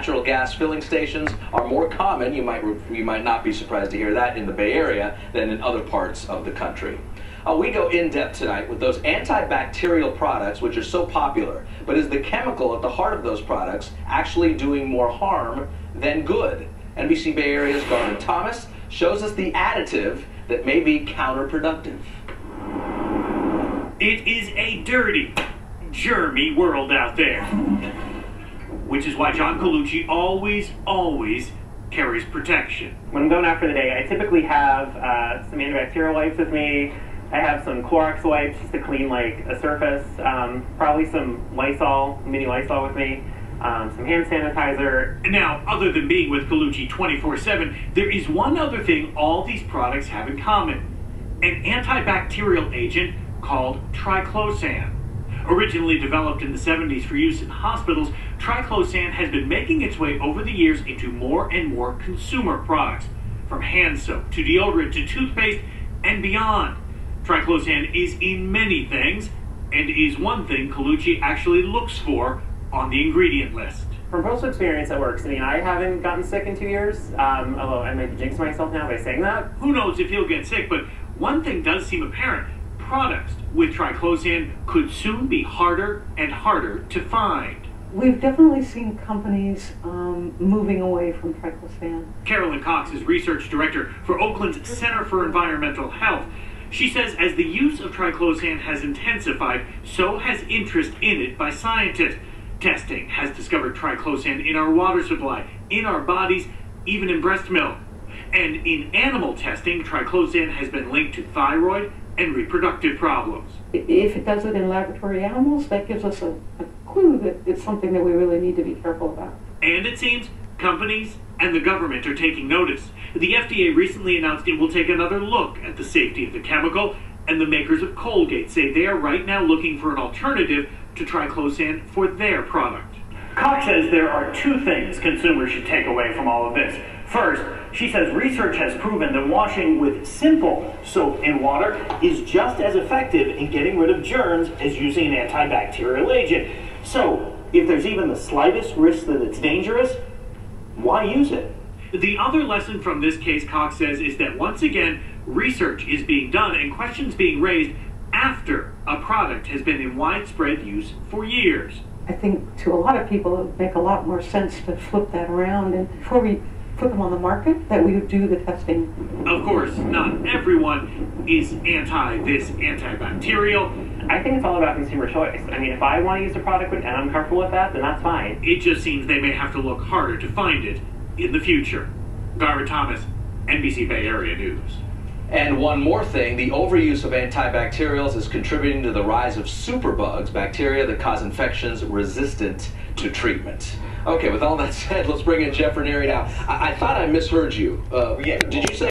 natural gas filling stations are more common, you might not be surprised to hear that, in the Bay Area than in other parts of the country. We go in depth tonight with those antibacterial products which are so popular, but is the chemical at the heart of those products actually doing more harm than good? NBC Bay Area's Garvin Thomas shows us the additive that may be counterproductive. It is a dirty, germy world out there. Which is why John Colucci always carries protection. When I'm going out for the day, I typically have some antibacterial wipes with me. I have some Clorox wipes just to clean like a surface. Probably some Lysol, mini Lysol with me. Some hand sanitizer. Now, other than being with Colucci 24/7, there is one other thing all these products have in common. An antibacterial agent called triclosan. Originally developed in the 70s for use in hospitals, triclosan has been making its way over the years into more and more consumer products, from hand soap to deodorant to toothpaste and beyond. Triclosan is in many things, and is one thing Colucci actually looks for on the ingredient list. From personal experience, it works. I mean, I haven't gotten sick in 2 years, although I might jinx myself now by saying that. Who knows if he'll get sick, but one thing does seem apparent. Products with triclosan could soon be harder and harder to find. We've definitely seen companies moving away from triclosan. Carolyn Cox is research director for Oakland's Center for Environmental Health. She says as the use of triclosan has intensified, so has interest in it by scientists. Testing has discovered triclosan in our water supply, in our bodies, even in breast milk. And in animal testing, triclosan has been linked to thyroid and reproductive problems. If it does it in laboratory animals, that gives us a clue that it's something that we really need to be careful about. And it seems companies and the government are taking notice. The FDA recently announced it will take another look at the safety of the chemical, and the makers of Colgate say they are right now looking for an alternative to triclosan for their product. Cox says there are two things consumers should take away from all of this. First, she says research has proven that washing with simple soap and water is just as effective in getting rid of germs as using an antibacterial agent. So, if there's even the slightest risk that it's dangerous, why use it? The other lesson from this case, Cox says, is that once again, research is being done and questions being raised after a product has been in widespread use for years. I think to a lot of people it would make a lot more sense to flip that around, and before we put them on the market, that we would do the testing. Of course, not everyone is anti this antibacterial. I think it's all about consumer choice. I mean, if I want to use a product and I'm comfortable with that, then that's fine. It just seems they may have to look harder to find it in the future. Garvin Thomas, NBC Bay Area News. And one more thing, the overuse of antibacterials is contributing to the rise of superbugs, bacteria that cause infections resistant to treatment. Okay, with all that said, let's bring in Jeff Ranieri now. I thought I misheard you. Did you say